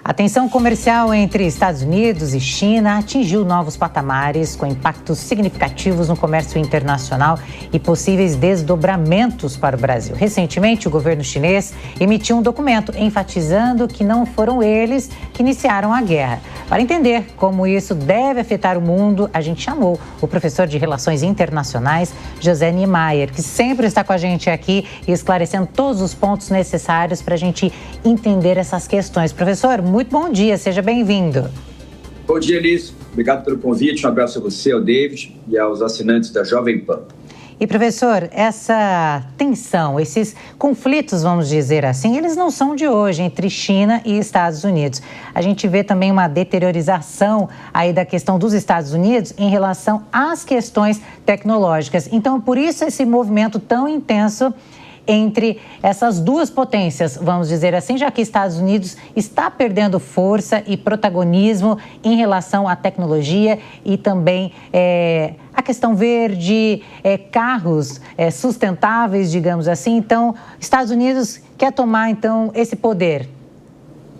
A tensão comercial entre Estados Unidos e China atingiu novos patamares, com impactos significativos no comércio internacional e possíveis desdobramentos para o Brasil. Recentemente, o governo chinês emitiu um documento enfatizando que não foram eles que iniciaram a guerra. Para entender como isso deve afetar o mundo, a gente chamou o professor de Relações Internacionais, José Niemeyer, que sempre está com a gente aqui e esclarecendo todos os pontos necessários para a gente entender essas questões. Professor, muito bom dia, seja bem-vindo. Bom dia, Elis. Obrigado pelo convite. Um abraço a você, ao David e aos assinantes da Jovem Pan. E, professor, essa tensão, esses conflitos, vamos dizer assim, eles não são de hoje entre China e Estados Unidos. A gente vê também uma deteriorização aí da questão dos Estados Unidos em relação às questões tecnológicas. Então, por isso esse movimento tão intenso entre essas duas potências, vamos dizer assim, já que Estados Unidos está perdendo força e protagonismo em relação à tecnologia e também a questão verde, carros sustentáveis, digamos assim. Então, Estados Unidos quer tomar, então, esse poder.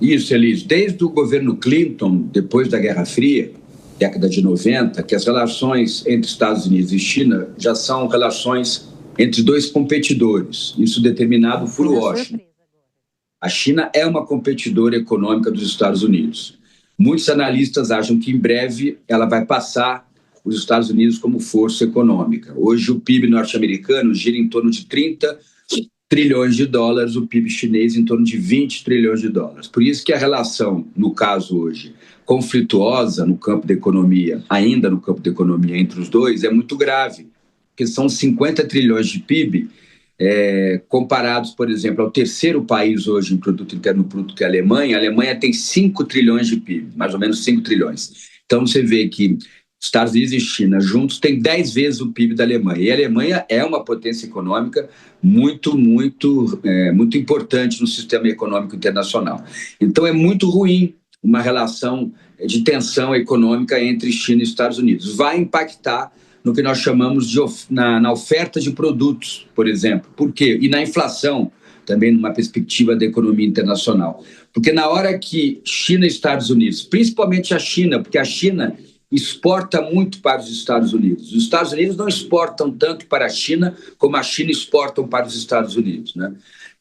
Isso, Elis. Desde o governo Clinton, depois da Guerra Fria, década de 90, que as relações entre Estados Unidos e China já são relações entre dois competidores, isso determinado por Washington. A China é uma competidora econômica dos Estados Unidos. Muitos analistas acham que em breve ela vai passar os Estados Unidos como força econômica. Hoje o PIB norte-americano gira em torno de 30 trilhões de dólares, o PIB chinês em torno de 20 trilhões de dólares. Por isso que a relação, no caso hoje, conflituosa no campo da economia, ainda no campo da economia entre os dois, é muito grave, que são 50 trilhões de PIB, comparados, por exemplo, ao terceiro país hoje em produto interno bruto, que é a Alemanha. A Alemanha tem 5 trilhões de PIB, mais ou menos 5 trilhões. Então você vê que Estados Unidos e China juntos têm 10 vezes o PIB da Alemanha. E a Alemanha é uma potência econômica muito importante no sistema econômico internacional. Então é muito ruim uma relação de tensão econômica entre China e Estados Unidos. Vai impactar no que nós chamamos de na oferta de produtos, por exemplo. Por quê? E na inflação, também numa perspectiva da economia internacional. Porque na hora que China e Estados Unidos, principalmente a China, porque a China exporta muito para os Estados Unidos. Os Estados Unidos não exportam tanto para a China como a China exporta para os Estados Unidos, né?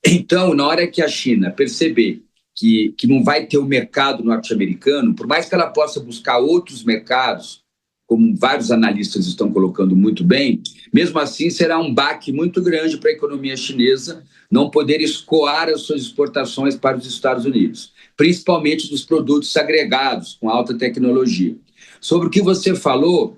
Então, na hora que a China perceber que não vai ter o mercado norte-americano, por mais que ela possa buscar outros mercados, como vários analistas estão colocando muito bem, mesmo assim será um baque muito grande para a economia chinesa não poder escoar as suas exportações para os Estados Unidos, principalmente dos produtos agregados com alta tecnologia. Sobre o que você falou,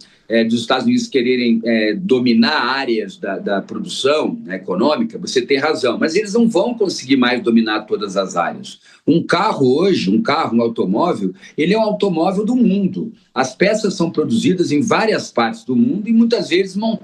dos Estados Unidos quererem dominar áreas da produção econômica, você tem razão, mas eles não vão conseguir mais dominar todas as áreas. Um carro hoje, um automóvel, ele é um automóvel do mundo. As peças são produzidas em várias partes do mundo e muitas vezes o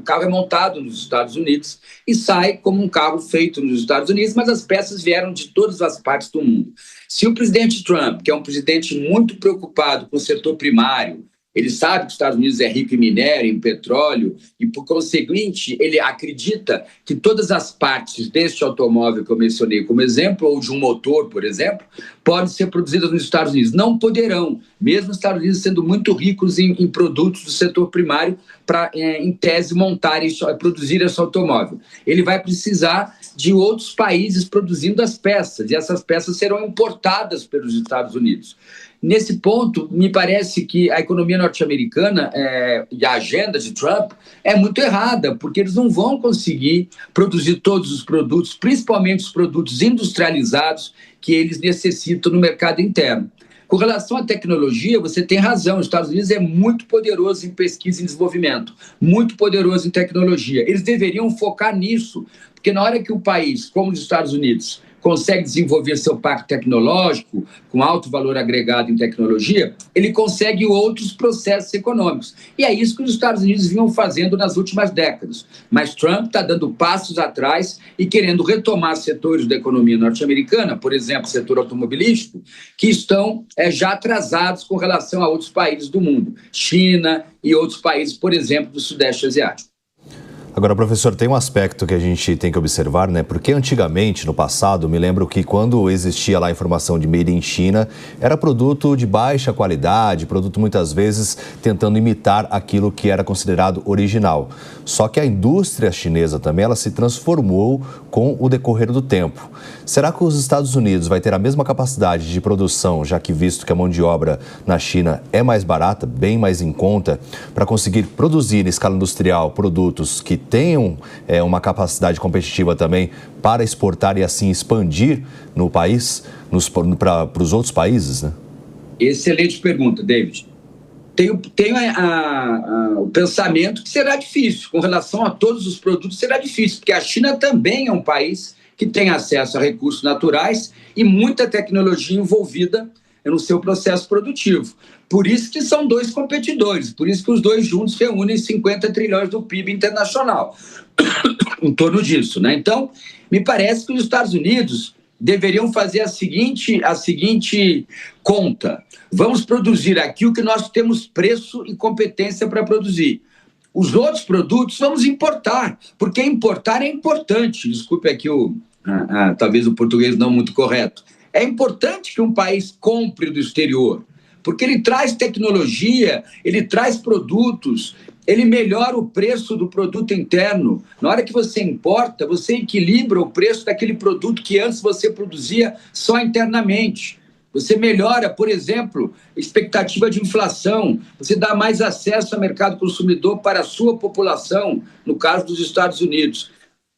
carro é montado nos Estados Unidos e sai como um carro feito nos Estados Unidos, mas as peças vieram de todas as partes do mundo. Se o presidente Trump, que é um presidente muito preocupado com o setor primário, ele sabe que os Estados Unidos é rico em minério, em petróleo, e, por conseguinte, ele acredita que todas as partes deste automóvel que eu mencionei como exemplo, ou de um motor, por exemplo, podem ser produzidas nos Estados Unidos. Não poderão, mesmo os Estados Unidos sendo muito ricos em produtos do setor primário para, em tese, produzir esse automóvel. Ele vai precisar de outros países produzindo as peças, e essas peças serão importadas pelos Estados Unidos. Nesse ponto, me parece que a economia norte-americana e a agenda de Trump é muito errada, porque eles não vão conseguir produzir todos os produtos, principalmente os produtos industrializados que eles necessitam no mercado interno. Com relação à tecnologia, você tem razão, os Estados Unidos é muito poderoso em pesquisa e desenvolvimento, muito poderoso em tecnologia. Eles deveriam focar nisso, porque na hora que o país, como os Estados Unidos, consegue desenvolver seu parque tecnológico com alto valor agregado em tecnologia, ele consegue outros processos econômicos. E é isso que os Estados Unidos vinham fazendo nas últimas décadas. Mas Trump está dando passos atrás e querendo retomar setores da economia norte-americana, por exemplo, o setor automobilístico, que estão já atrasados com relação a outros países do mundo, China e outros países, por exemplo, do Sudeste Asiático. Agora, professor, tem um aspecto que a gente tem que observar, né? Porque antigamente, no passado, me lembro que quando existia lá a informação de Made in China, era produto de baixa qualidade, produto muitas vezes tentando imitar aquilo que era considerado original. Só que a indústria chinesa também, ela se transformou com o decorrer do tempo. Será que os Estados Unidos vai ter a mesma capacidade de produção, já que visto que a mão de obra na China é mais barata, bem mais em conta, para conseguir produzir em escala industrial produtos que tenham uma capacidade competitiva também para exportar e assim expandir no país, para os outros países, né? Excelente pergunta, David. Tenho o pensamento que será difícil, com relação a todos os produtos será difícil, porque a China também é um país que tem acesso a recursos naturais e muita tecnologia envolvida no seu processo produtivo. Por isso que são dois competidores, por isso que os dois juntos reúnem 50 trilhões do PIB internacional, em torno disso, né? Então, me parece que os Estados Unidos deveriam fazer a seguinte conta. Vamos produzir aqui o que nós temos preço e competência para produzir. Os outros produtos vamos importar, porque importar é importante. Desculpe aqui talvez o português não muito correto. É importante que um país compre do exterior, porque ele traz tecnologia, ele traz produtos, ele melhora o preço do produto interno. Na hora que você importa, você equilibra o preço daquele produto que antes você produzia só internamente. Você melhora, por exemplo, a expectativa de inflação, você dá mais acesso ao mercado consumidor para a sua população, no caso dos Estados Unidos.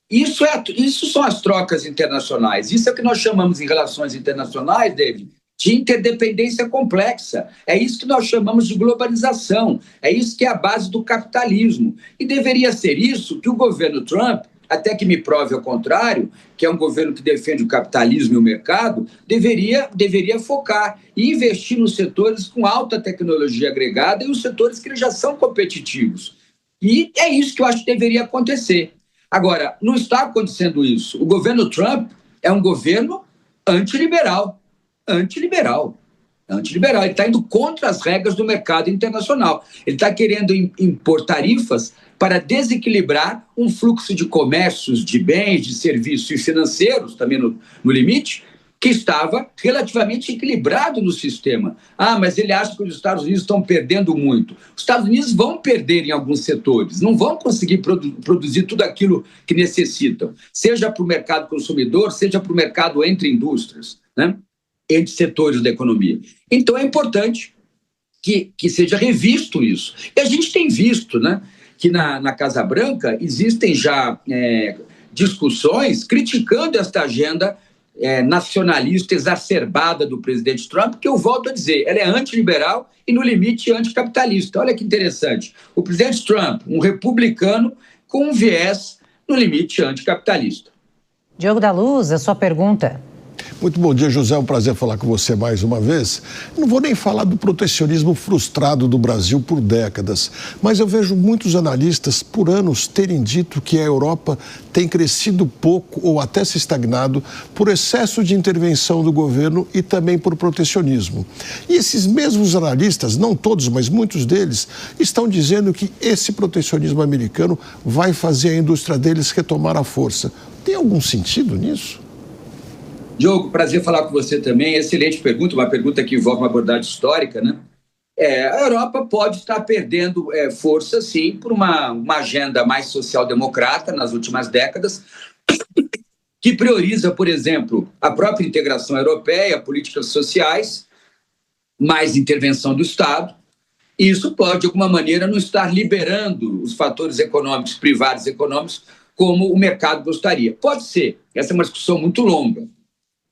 Isso são as trocas internacionais. Isso é o que nós chamamos em relações internacionais, David, de interdependência complexa. É isso que nós chamamos de globalização. É isso que é a base do capitalismo. E deveria ser isso que o governo Trump, até que me prove ao contrário, que é um governo que defende o capitalismo e o mercado, deveria focar e investir nos setores com alta tecnologia agregada e os setores que já são competitivos. E é isso que eu acho que deveria acontecer. Agora, não está acontecendo isso. O governo Trump é um governo antiliberal. Ele está indo contra as regras do mercado internacional. Ele está querendo impor tarifas para desequilibrar um fluxo de comércios, de bens, de serviços e financeiros, também no limite, que estava relativamente equilibrado no sistema. Mas ele acha que os Estados Unidos estão perdendo muito. Os Estados Unidos vão perder em alguns setores, não vão conseguir produzir tudo aquilo que necessitam, seja para o mercado consumidor, seja para o mercado entre indústrias, né? Entre setores da economia. Então, é importante que seja revisto isso. E a gente tem visto, né, que na Casa Branca existem já discussões criticando esta agenda nacionalista exacerbada do presidente Trump, que eu volto a dizer, ela é antiliberal e, no limite, anticapitalista. Olha que interessante. O presidente Trump, um republicano com um viés, no limite, anticapitalista. Diogo da Luz, a sua pergunta. Muito bom dia, José. É um prazer falar com você mais uma vez. Não vou nem falar do protecionismo frustrado do Brasil por décadas, mas eu vejo muitos analistas por anos terem dito que a Europa tem crescido pouco ou até se estagnado por excesso de intervenção do governo e também por protecionismo. E esses mesmos analistas, não todos, mas muitos deles, estão dizendo que esse protecionismo americano vai fazer a indústria deles retomar a força. Tem algum sentido nisso? Diogo, prazer falar com você também. Excelente pergunta, uma pergunta que envolve uma abordagem histórica, né? A Europa pode estar perdendo força, sim, por uma agenda mais social-democrata nas últimas décadas, que prioriza, por exemplo, a própria integração europeia, políticas sociais, mais intervenção do Estado. E isso pode, de alguma maneira, não estar liberando os fatores econômicos, privados econômicos, como o mercado gostaria. Pode ser. Essa é uma discussão muito longa.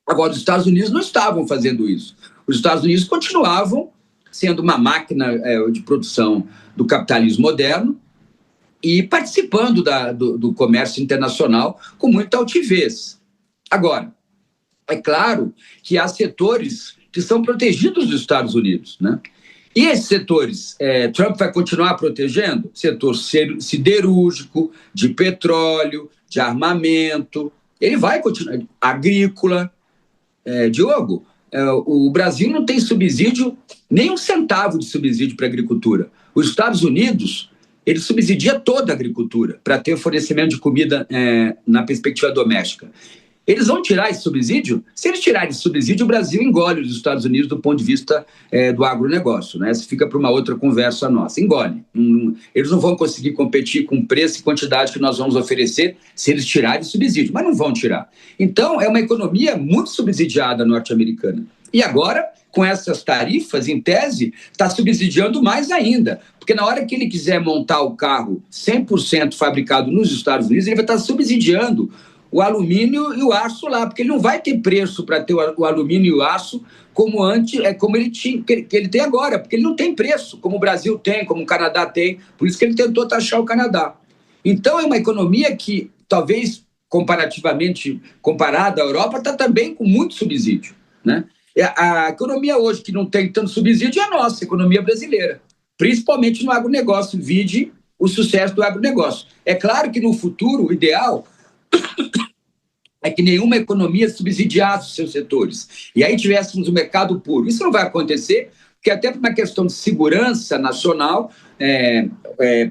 Agora, os Estados Unidos não estavam fazendo isso. Os Estados Unidos continuavam sendo uma máquina de produção do capitalismo moderno e participando do comércio internacional com muita altivez. Agora, é claro que há setores que são protegidos dos Estados Unidos, né? E esses setores, Trump vai continuar protegendo? Setor siderúrgico, de petróleo, de armamento, ele vai continuar, agrícola. Diogo, o Brasil não tem subsídio, nem um centavo de subsídio para a agricultura. Os Estados Unidos ele subsidia toda a agricultura para ter fornecimento de comida na perspectiva doméstica. Eles vão tirar esse subsídio? Se eles tirarem esse subsídio, o Brasil engole os Estados Unidos do ponto de vista do agronegócio, né? Isso fica para uma outra conversa nossa. Engole. Eles não vão conseguir competir com o preço e quantidade que nós vamos oferecer se eles tirarem o subsídio, mas não vão tirar. Então, é uma economia muito subsidiada norte-americana. E agora, com essas tarifas, em tese, está subsidiando mais ainda. Porque na hora que ele quiser montar o carro 100% fabricado nos Estados Unidos, ele vai estar subsidiando o alumínio e o aço lá, porque ele não vai ter preço para ter o alumínio e o aço como ele tinha, que ele tem agora, porque ele não tem preço, como o Brasil tem, como o Canadá tem, por isso que ele tentou taxar o Canadá. Então é uma economia que, talvez comparativamente comparada à Europa, está também com muito subsídio, né? A economia hoje que não tem tanto subsídio é a nossa economia brasileira, principalmente no agronegócio, vide o sucesso do agronegócio. É claro que no futuro, o ideal é que nenhuma economia subsidiasse os seus setores. E aí tivéssemos um mercado puro. Isso não vai acontecer, porque até por uma questão de segurança nacional,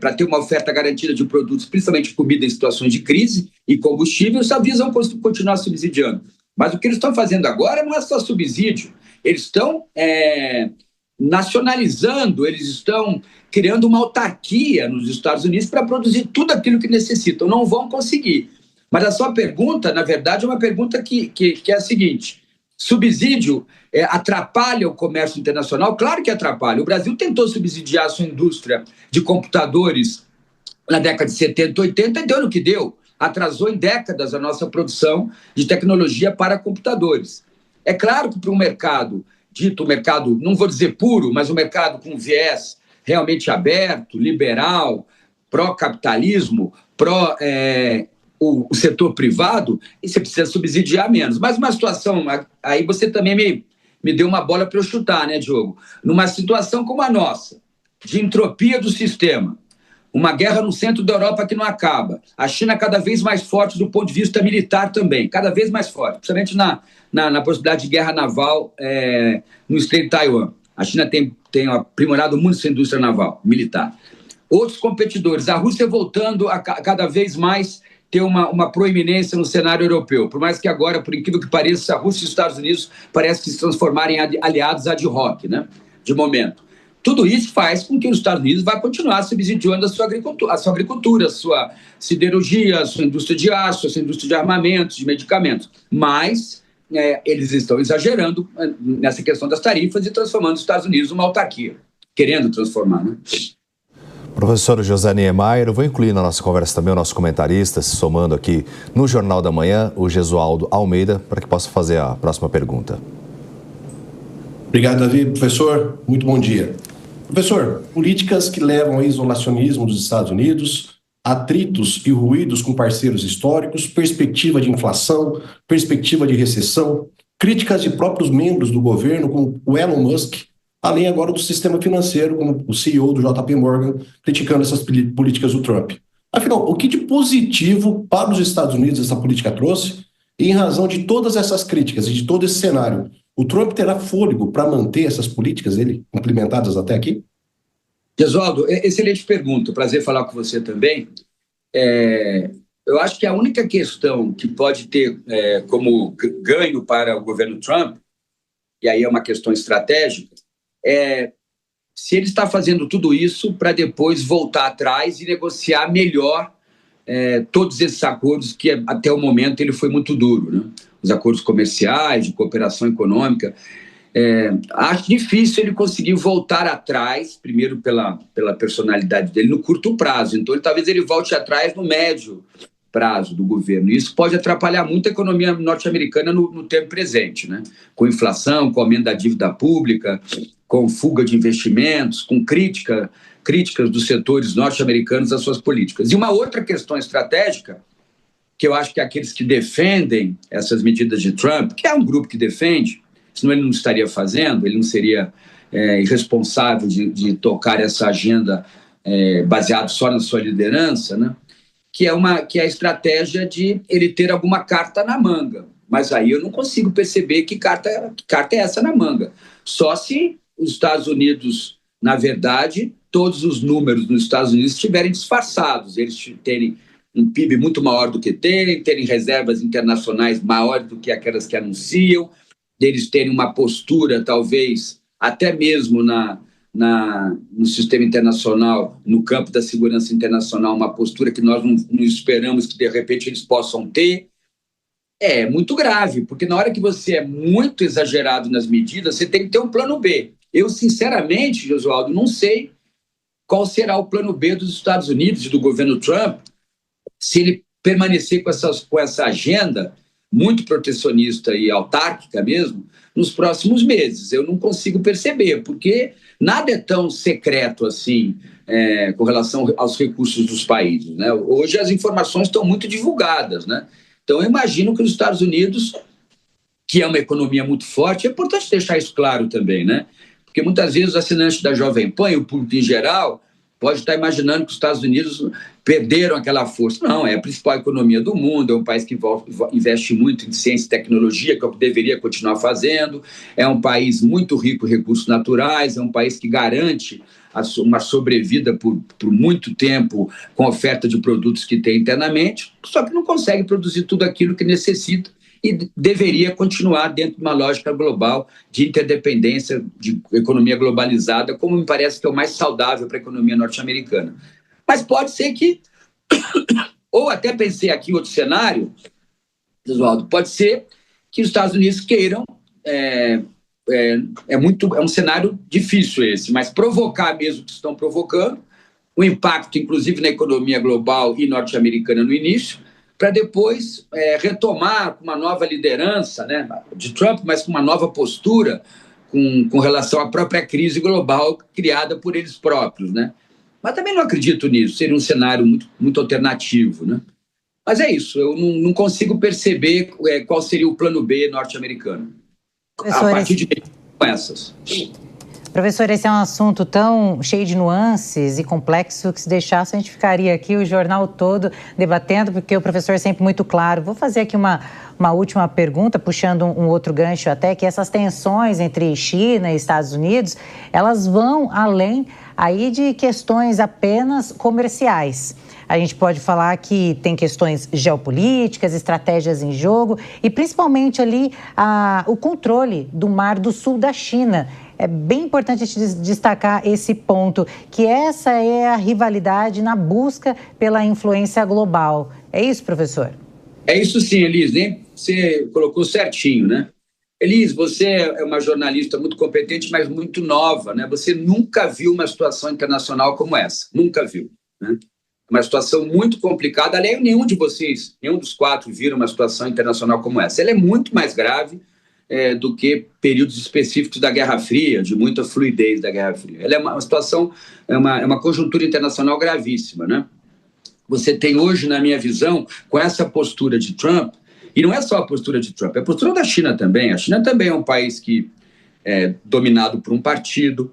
para ter uma oferta garantida de produtos, principalmente comida em situações de crise e combustível, só visam continuar subsidiando. Mas o que eles estão fazendo agora não é só subsídio. Eles estão nacionalizando, eles estão criando uma autarquia nos Estados Unidos para produzir tudo aquilo que necessitam. Não vão conseguir. Mas a sua pergunta, na verdade, é uma pergunta que é a seguinte: subsídio atrapalha o comércio internacional? Claro que atrapalha. O Brasil tentou subsidiar a sua indústria de computadores na década de 70, 80 e deu no que deu. Atrasou em décadas a nossa produção de tecnologia para computadores. É claro que para um mercado, dito mercado, não vou dizer puro, mas um mercado com viés realmente aberto, liberal, pró-capitalismo, o setor privado, e você precisa subsidiar menos. Mas uma situação, aí você também me deu uma bola para eu chutar, né, Diogo? Numa situação como a nossa, de entropia do sistema, uma guerra no centro da Europa que não acaba, a China cada vez mais forte do ponto de vista militar também, cada vez mais forte, principalmente na possibilidade de guerra naval no Estreito de Taiwan. A China tem aprimorado muito sua indústria naval, militar. Outros competidores, a Rússia voltando a cada vez mais ter uma proeminência no cenário europeu, por mais que agora, por incrível que pareça, a Rússia e os Estados Unidos parecem que se transformarem em aliados ad hoc, né, de momento. Tudo isso faz com que os Estados Unidos vá continuar subsidiando a sua agricultura, a sua siderurgia, a sua indústria de aço, a sua indústria de armamentos, de medicamentos. Mas eles estão exagerando nessa questão das tarifas e transformando os Estados Unidos numa autarquia, querendo transformar, né? Professor José Niemeyer, eu vou incluir na nossa conversa também o nosso comentarista, se somando aqui no Jornal da Manhã, o Gesualdo Almeida, para que possa fazer a próxima pergunta. Obrigado, Davi. Professor, muito bom dia. Professor, políticas que levam ao isolacionismo dos Estados Unidos, atritos e ruídos com parceiros históricos, perspectiva de inflação, perspectiva de recessão, críticas de próprios membros do governo, como o Elon Musk, além agora do sistema financeiro, como o CEO do JP Morgan, criticando essas políticas do Trump. Afinal, o que de positivo para os Estados Unidos essa política trouxe? E em razão de todas essas críticas e de todo esse cenário, o Trump terá fôlego para manter essas políticas dele implementadas até aqui? Gesualdo, excelente pergunta. Prazer falar com você também. Eu acho que a única questão que pode ter como ganho para o governo Trump, e aí é uma questão estratégica, se ele está fazendo tudo isso para depois voltar atrás e negociar melhor todos esses acordos que até o momento ele foi muito duro, né? Os acordos comerciais, de cooperação econômica. Acho difícil ele conseguir voltar atrás, primeiro pela personalidade dele, no curto prazo. Então, talvez ele volte atrás no médio prazo do governo. E isso pode atrapalhar muito a economia norte-americana no tempo presente, né? Com inflação, com aumento da dívida pública, com fuga de investimentos, com críticas dos setores norte-americanos às suas políticas. E uma outra questão estratégica, que eu acho que aqueles que defendem essas medidas de Trump, que é um grupo que defende, senão ele não estaria fazendo, ele não seria irresponsável de tocar essa agenda baseado só na sua liderança, né? Que é a estratégia de ele ter alguma carta na manga. Mas aí eu não consigo perceber que carta é essa na manga. Só se os Estados Unidos na verdade, todos os números nos Estados Unidos estiverem disfarçados, eles terem um PIB muito maior do que terem reservas internacionais maiores do que aquelas que anunciam, deles terem uma postura, talvez, até mesmo no sistema internacional, no campo da segurança internacional, uma postura que nós não esperamos que, de repente, eles possam ter. É muito grave, porque na hora que você é muito exagerado nas medidas, você tem que ter um plano B. Eu, sinceramente, Josualdo, não sei qual será o plano B dos Estados Unidos e do governo Trump, se ele permanecer com essa agenda muito protecionista e autárquica mesmo, nos próximos meses. Eu não consigo perceber, porque nada é tão secreto assim com relação aos recursos dos países, né? Hoje as informações estão muito divulgadas, né? Então eu imagino que os Estados Unidos, que é uma economia muito forte, é importante deixar isso claro também, né? Porque muitas vezes os assinantes da Jovem Pan e o público em geral pode estar imaginando que os Estados Unidos perderam aquela força. Não, é a principal economia do mundo, é um país que investe muito em ciência e tecnologia, que é o que deveria continuar fazendo, é um país muito rico em recursos naturais, é um país que garante uma sobrevida por muito tempo com a oferta de produtos que tem internamente, só que não consegue produzir tudo aquilo que necessita e deveria continuar dentro de uma lógica global de interdependência, de economia globalizada, como me parece que é o mais saudável para a economia norte-americana. Mas pode ser que, ou até pensei aqui outro cenário, Oswaldo, pode ser que os Estados Unidos queiram, é um cenário difícil esse, mas provocar mesmo o que estão provocando, o impacto inclusive na economia global e norte-americana no início, para depois retomar com uma nova liderança, né, de Trump, mas com uma nova postura com relação à própria crise global criada por eles próprios, né? Mas também não acredito nisso, seria um cenário muito, muito alternativo, né? Mas é isso, eu não consigo perceber qual seria o plano B norte-americano. A partir de com essas. Professor, esse é um assunto tão cheio de nuances e complexo que, se deixasse, a gente ficaria aqui o jornal todo debatendo, porque o professor é sempre muito claro. Vou fazer aqui uma última pergunta, puxando um outro gancho até, que essas tensões entre China e Estados Unidos, elas vão além aí de questões apenas comerciais. A gente pode falar que tem questões geopolíticas, estratégias em jogo e principalmente ali o controle do Mar do Sul da China. É bem importante a gente destacar esse ponto, que essa é a rivalidade na busca pela influência global. É isso, professor? É isso sim, Elis, né? Você colocou certinho, né? Elis, você é uma jornalista muito competente, mas muito nova, né? Você nunca viu uma situação internacional como essa, nunca viu, né? Uma situação muito complicada. Aliás, nenhum de vocês, nenhum dos quatro viram uma situação internacional como essa. Ela é muito mais grave do que períodos específicos da Guerra Fria, de muita fluidez da Guerra Fria. Ela é uma situação, é uma conjuntura internacional gravíssima, né? Você tem hoje, na minha visão, com essa postura de Trump, e não é só a postura de Trump, é a postura da China também. A China também é um país que é dominado por um partido,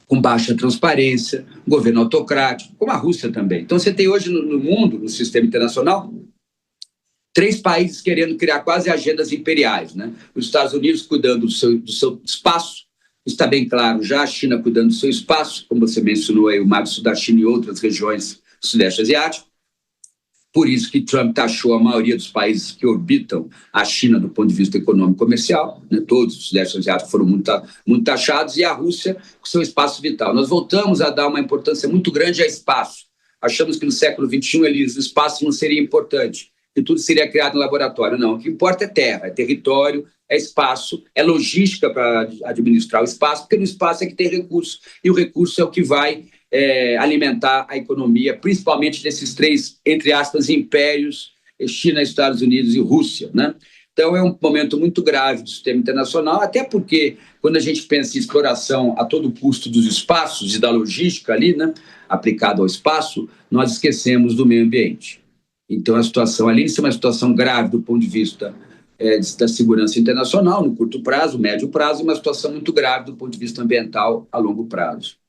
com baixa transparência, governo autocrático, como a Rússia também. Então, você tem hoje no mundo, no sistema internacional, 3 países querendo criar quase agendas imperiais, né? Os Estados Unidos cuidando do seu espaço, está bem claro já, a China cuidando do seu espaço, como você mencionou aí, o Mar do Sul da China e outras regiões do Sudeste Asiático. Por isso que Trump taxou a maioria dos países que orbitam a China do ponto de vista econômico e comercial, né? Todos os Sudeste Asiático foram muito taxados, e a Rússia com seu espaço vital. Nós voltamos a dar uma importância muito grande a espaço. Achamos que no século XXI o espaço não seria importante, que tudo seria criado em laboratório. Não, o que importa é terra, é território, é espaço, é logística para administrar o espaço, porque no espaço é que tem recurso, e o recurso é o que vai alimentar a economia, principalmente desses 3, entre aspas, impérios, China, Estados Unidos e Rússia, né? Então é um momento muito grave do sistema internacional, até porque quando a gente pensa em exploração a todo custo dos espaços e da logística ali, né, aplicada ao espaço, nós esquecemos do meio ambiente. Então a situação, além de ser uma situação grave do ponto de vista da segurança internacional, no curto prazo, médio prazo, e uma situação muito grave do ponto de vista ambiental a longo prazo.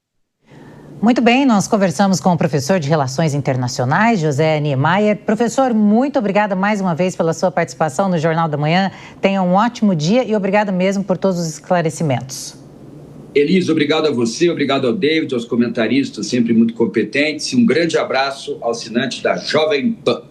Muito bem, nós conversamos com o professor de Relações Internacionais, José Niemeyer. Professor, muito obrigada mais uma vez pela sua participação no Jornal da Manhã. Tenha um ótimo dia e obrigada mesmo por todos os esclarecimentos. Elisa, obrigado a você, obrigado ao David, aos comentaristas sempre muito competentes, e um grande abraço ao assinante da Jovem Pan.